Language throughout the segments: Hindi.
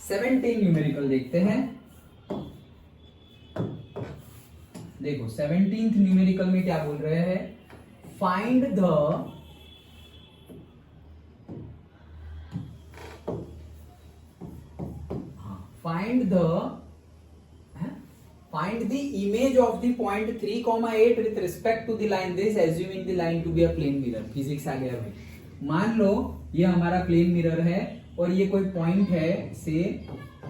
17 न्यूमेरिकल देखते हैं। देखो 17th न्यूमेरिकल में क्या बोल रहे हैं, find the image of the point 3,8 with respect to the line this assuming the line to be a plane mirror. Physics आ गया भाई। मान लो ये हमारा प्लेन मिरर है और ये कोई पॉइंट है से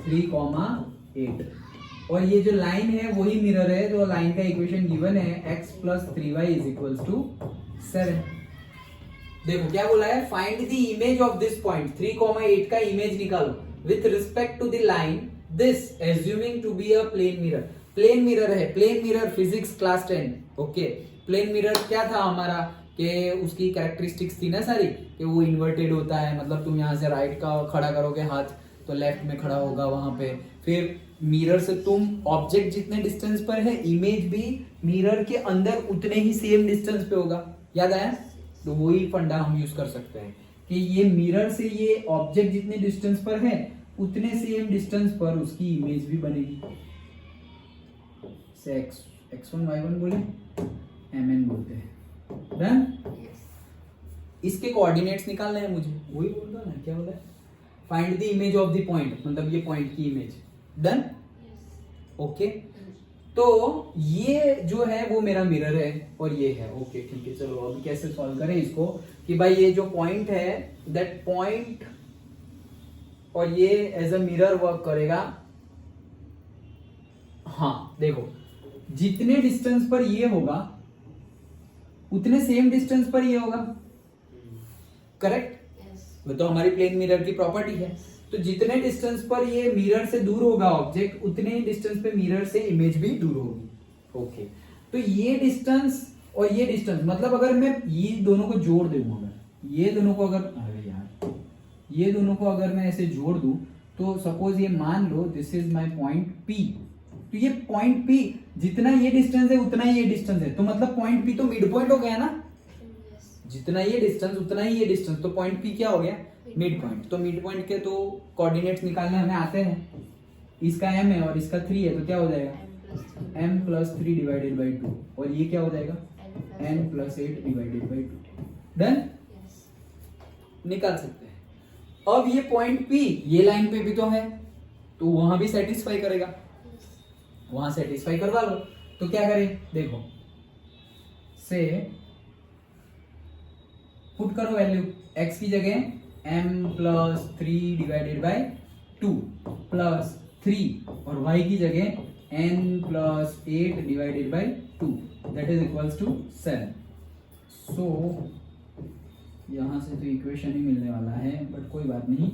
3,8 और ये जो लाइन है वही मिरर है। जो लाइन का इक्वेशन गिवन है x + 3y = 7। देखो क्या बोला है, find the image of this point 3,8 का इमेज निकालो with respect to the line this assuming to be a plane mirror. Plane mirror है, plane mirror physics class 10। Okay, plane mirror क्या था हमारा कि उसकी कैरेक्टरिस्टिक्स थी ना सारी, कि वो इन्वर्टेड होता है, मतलब तुम यहाँ से राइट का खड़ा करोगे हाथ तो लेफ्ट में खड़ा होगा वहां पे। फिर मिरर से तुम ऑब्जेक्ट जितने डिस्टेंस पर है, इमेज भी मिरर के अंदर उतने ही सेम डिस्टेंस पे होगा। याद आया? तो वही फंडा हम यूज कर सकते हैं कि ये मिरर से ये ऑब्जेक्ट जितने डिस्टेंस पर है उतने सेम डिस्टेंस पर उसकी इमेज भी बनेगी। से x1 y1 बोले, mn बोलते हैं। डन? इसके कोऑर्डिनेट्स निकालने हैं मुझे, वही बोल रहा ना, क्या बोला है, find the image of the point, मतलब ये पॉइंट की इमेज। डन? ओके, तो ये जो है वो मेरा मिरर है और ये है। ओके ठीक है, चलो अब कैसे सॉल्व करें इसको कि भाई ये जो पॉइंट है दैट पॉइंट और ये एज अ मिरर वर्क करेगा। हाँ देखो, जितने डिस्टेंस पर ये होगा उतने सेम डिस्टेंस पर ये होगा। करेक्ट? वो तो हमारी प्लेन मिरर की प्रॉपर्टी है। तो जितने डिस्टेंस पर ये मिरर से दूर होगा ऑब्जेक्ट, उतने ही डिस्टेंस पे मिरर से इमेज भी दूर होगी। ओके, तो ये डिस्टेंस और ये डिस्टेंस, मतलब अगर मैं ये दोनों को जोड़ दूं, अगर ये दोनों को ये दोनों को अगर मैं ऐसे जोड़ दूं, तो सपोज ये मान लो this is my point P। तो ये पॉइंट P जितना ये डिस्टेंस है उतना ही ये डिस्टेंस है, तो मतलब पॉइंट P तो मिड पॉइंट हो गया ना। जितना ये डिस्टेंस उतना ही ये डिस्टेंस, तो पॉइंट P क्या हो गया, मिड पॉइंट। तो मिड पॉइंट के तो कोऑर्डिनेट्स निकालने हमें आते हैं। इसका m है और इसका 3 है, तो क्या हो जाएगा m + 3 / 2 और ये क्या हो जाएगा n + 8 / 2। डन? निकाल सकते हैं। अब ये पॉइंट P ये लाइन पे भी तो है, तो वहां भी सेटिस्फाई करेगा, वहां सेटिस्फाई करवा लो। तो क्या करें, देखो से पुट करो वैल्यू, x की जगह m + 3 / 2 + 3 और y की जगह n + 8 / 2 that is equals to 7। सो यहां से तो इक्वेशन ही मिलने वाला है, बट कोई बात नहीं,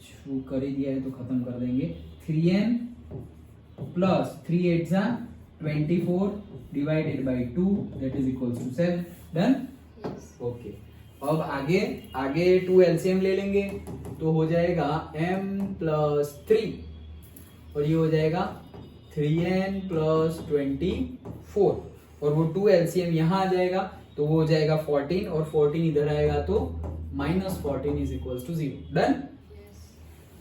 शुरू कर ही दिया है तो खत्म कर देंगे। 3n + 3 8 24 / 2 that is equals to 7। Done? Okay, अब आगे 2 एलसीएम ले लेंगे तो हो जाएगा m + 3 और ये हो जाएगा 3n + 24 और वो 2 एलसीएम यहाँ आ जाएगा तो वो हो जाएगा 14 और 14 इधर आएगा तो -14 = 0। डन?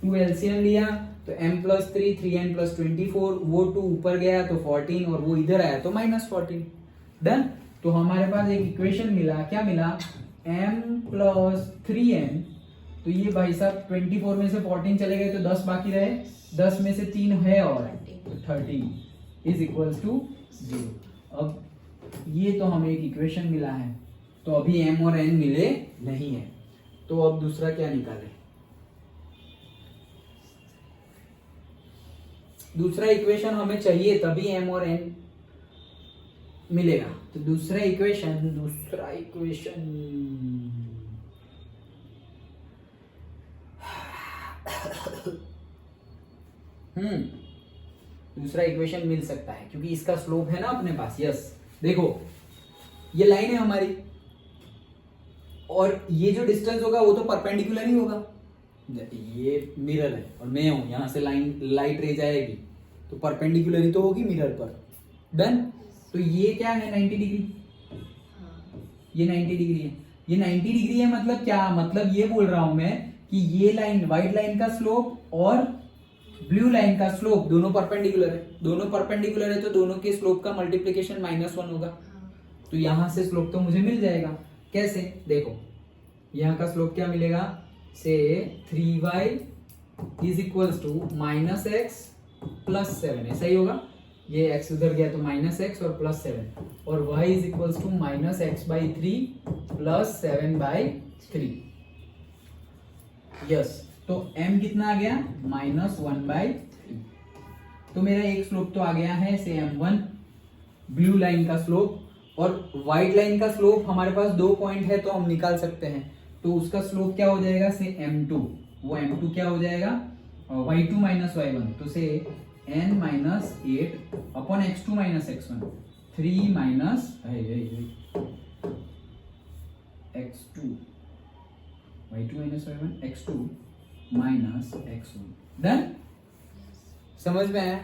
2 एलसीएम लिया तो m + 3 3n + 24, वो 2 ऊपर गया तो 14 और वो इधर आया तो -14। डन? तो हमारे पास एक इक्वेशन मिला, क्या मिला, m + 3n। तो ये भाई साहब 24 में से 14 चले गए तो 10 बाकी रहे, 10 में से 3 है और 13 = 0। अब ये तो हमें एक इक्वेशन मिला है, तो अभी m और n मिले नहीं है, तो अब दूसरा क्या निकाले, दूसरा इक्वेशन हमें चाहिए तभी m और n मिलेगा। तो दूसरा इक्वेशन दूसरा इक्वेशन मिल सकता है क्योंकि इसका स्लोप है ना अपने पास। यस, देखो ये लाइन है हमारी और ये जो डिस्टेंस होगा वो तो परपेंडिकुलर ही होगा। ये मिरर है और मैं हूं, यहां से लाइट रे जाएगी तो परपेंडिकुलर ही तो होगी मिरर पर। डन? तो ये क्या है 90 डिग्री, ये 90 डिग्री है, ये 90 डिग्री है। मतलब क्या, मतलब ये बोल रहा हूं मैं कि ये लाइन व्हाइट लाइन का स्लोप और ब्लू लाइन का स्लोप, दोनों परपेंडिकुलर है, दोनों परपेंडिकुलर है तो दोनों के स्लोप का मल्टीप्लीकेशन -1 होगा। तो यहां से स्लोप तो मुझे मिल जाएगा। कैसे, देखो यहाँ का स्लोप क्या मिलेगा, से 3y is equals to -x plus 7 ऐसा ही होगा। ये x उधर गया तो -x और +7 और y is equals to -x/3 plus 7/3। Yes, तो m कितना आ गया, -1/3। तो मेरा एक स्लोप तो आ गया है से m1 ब्लू लाइन का स्लोप, और व्हाइट लाइन का स्लोप हमारे पास 2 पॉइंट है तो हम निकाल सकते हैं। तो उसका स्लोप क्या हो जाएगा, से m2, वो m2 क्या हो जाएगा, y2 - y1, तो से n-8 upon x2 - x1, 3 minus x2 y2 - y1 x2 minus x1। Done, समझ में आया।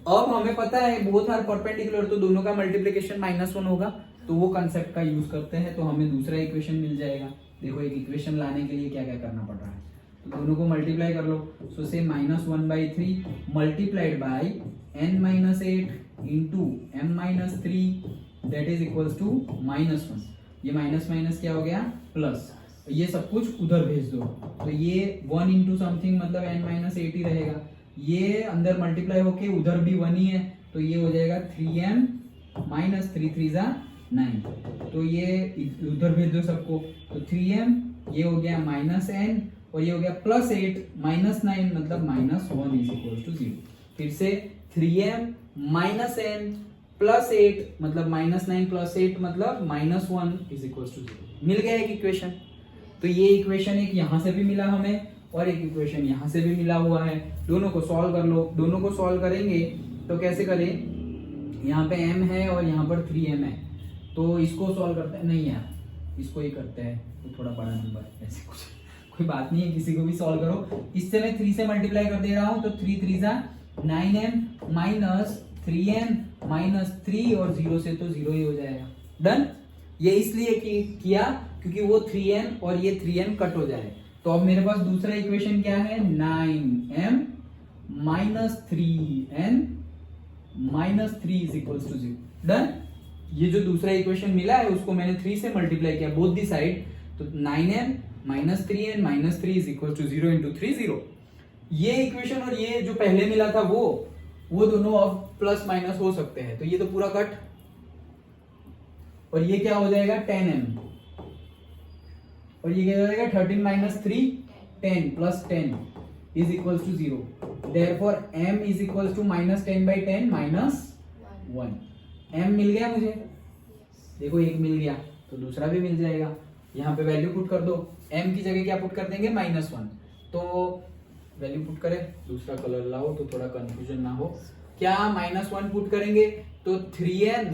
अब हमें पता है बोथ आर परपेंडिकुलर, तो दोनों का मल्टीप्लिकेशन -1 होगा, तो वो कंसेप्ट का यूज करते हैं तो हमें दूसरा इक्वेशन मिल जाएगा। देखो एक इक्वेशन लाने के लिए क्या क्या करना पड़ रहा है, तो दोनों को मल्टीप्लाई कर लो। सो से -1/3 multiplied by n-8 into m-3 that is equals to -1। ये माइनस माइनस क्या हो गया, प्लस, ये सब कुछ उधर भेज दो, तो ये 1 इंटू समथिंग मतलब n-8 ही रहेगा। ये अंदर मल्टीप्लाई होके उधर भी 1 ही है, तो ये हो जाएगा 3m - 3 3 9। तो ये उधर भेज दो सबको, तो 3m ये हो गया -n और ये हो गया +8 -9 मतलब -1 इज इक्वल टू 0। फिर से 3m -n +8 मतलब -9 +8 मतलब -1 इज इक्वल टू 0। मिल गया एक इक्वेशन। तो ये इक्वेशन एक यहां से भी मिला हमें और एक इक्वेशन यहां से भी मिला हुआ है। दोनों को सॉल्व कर लो। दोनों को सॉल्व करेंगे तो कैसे करें, यहाँ पे m है और यहाँ पर 3m है, तो इसको सॉल्व करते हैं, नहीं यार इसको ही करते हैं, तो थोड़ा बड़ा नंबर ऐसे कुछ कोई बात नहीं है, किसी को भी सॉल्व करो। इससे मैं 3 से मल्टीप्लाई कर दे रहा हूँ, तो 3 3 9m माइनस 3m माइनस 3 और 0 से तो 0 ही हो जाएगा। डन। ये इसलिए किया क्योंकि वो 3m और ये 3m कट हो जाए। तो अब मेरे पास दूसरा इक्वेशन क्या है, 9m minus 3n minus 3 is equal to 0। Done. ये जो दूसरा इक्वेशन मिला है उसको मैंने 3 से मल्टीप्लाई किया बोथ दी साइड, तो 9m minus 3n minus 3 is equal to 0 into 3 0। ये इक्वेशन और ये जो पहले मिला था वो दोनों अब प्लस माइनस हो सकते हैं, तो ये तो पूरा कट, और ये क्या हो जाएगा 10m और ये क्या हो जाएगा 13 minus 3 10 plus 10 is equal to 0। Therefore m is equal to -10/10 minus 1। m मिल गया मुझे, देखो एक मिल गया तो दूसरा भी मिल जाएगा। यहाँ पे वैल्यू पुट कर दो, m की जगह क्या पुट कर देंगे -1, तो वैल्यू पुट करें। दूसरा कलर लाओ तो थोड़ा कंफ्यूजन ना हो। क्या -1 पुट करेंगे तो 3n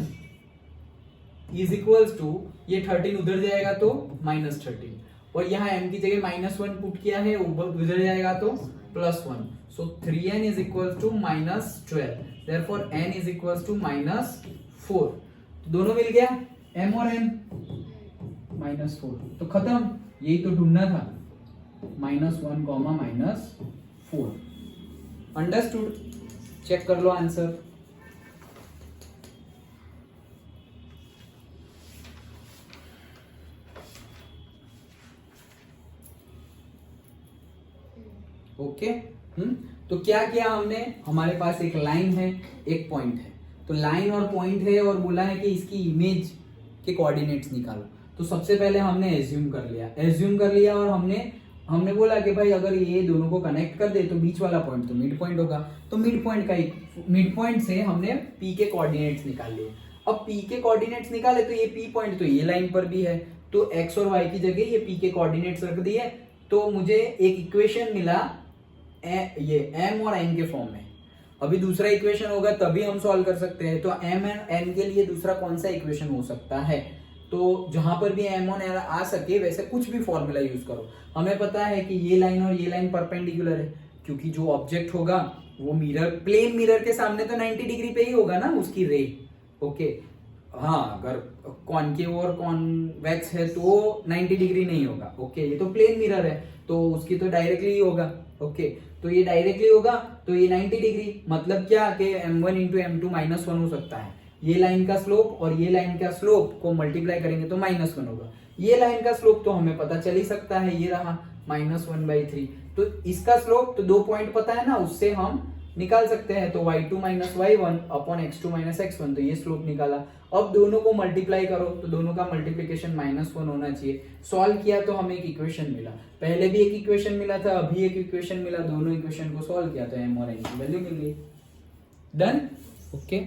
इज इक्वल्स टू, ये 13 उधर जाएगा तो -13, और यहाँ m की जगह -1 पुट किया है, उधर जाएगा तो +1, so 3n is equals to -12, therefore n is equals to -4। तो दोनों मिल गया, m और n -4, तो खत्म। यही तो ढूंढना था, -1, -4। अंडरस्टूड। चेक कर लो आंसर। ओके। तो क्या किया हमने, हमारे पास एक लाइन है एक पॉइंट है, तो लाइन और पॉइंट है और बोला है कि इसकी इमेज के कोऑर्डिनेट्स निकालो। तो सबसे पहले हमने एज्यूम कर लिया और हमने बोला कि भाई अगर ये दोनों को कनेक्ट कर दे तो बीच वाला पॉइंट तो मिड पॉइंट होगा, तो मिड पॉइंट से हमने P के कोऑर्डिनेट्स निकाल लिए। अब P के कोऑर्डिनेट्स निकाले तो ये P पॉइंट तो ये लाइन पर भी है, तो x और y की जगह ये P के कोऑर्डिनेट्स रख दिए, तो मुझे एक इक्वेशन मिला ये m और n के फॉर्म में। अभी दूसरा इक्वेशन होगा तभी हम सॉल्व कर सकते हैं, तो m और n के लिए दूसरा कौन सा इक्वेशन हो सकता है, तो जहां पर भी m और n आ सके वैसे कुछ भी फॉर्मूला यूज करो। हमें पता है कि ये लाइन और ये लाइन परपेंडिकुलर है, क्योंकि जो ऑब्जेक्ट होगा वो प्लेन मिरर के सामने तो 90 डिग्री पे ही होगा ना उसकी रे। ओके, हाँ, अगर कॉनकेव और कॉन्वेक्स है तो 90 डिग्री नहीं होगा। ओके, ये तो प्लेन मिरर है तो उसकी तो डायरेक्टली ही होगा। ओके, तो ये डायरेक्टली होगा तो ये 90 डिग्री, मतलब क्या कि m1 इंटू m2 -1 हो सकता है। ये लाइन का स्लोप और ये लाइन का स्लोप को मल्टीप्लाई करेंगे तो -1 होगा। ये लाइन का स्लोप तो हमें पता चल ही सकता है, ये रहा -1/3। तो इसका स्लोप तो 2 पॉइंट पता है ना, उससे हम निकाल सकते हैं। तो y2 - y1 upon x2 - x1, तो ये स्लोप निकाला। अब दोनों को मल्टीप्लाई करो तो दोनों का मल्टीप्लिकेशन -1 होना चाहिए। सॉल्व किया तो हमें एक इक्वेशन मिला, पहले भी एक इक्वेशन मिला था, अभी एक इक्वेशन मिला, दोनों इक्वेशन को सॉल्व किया तो m और n की वैल्यू मिल गई। डन। ओके।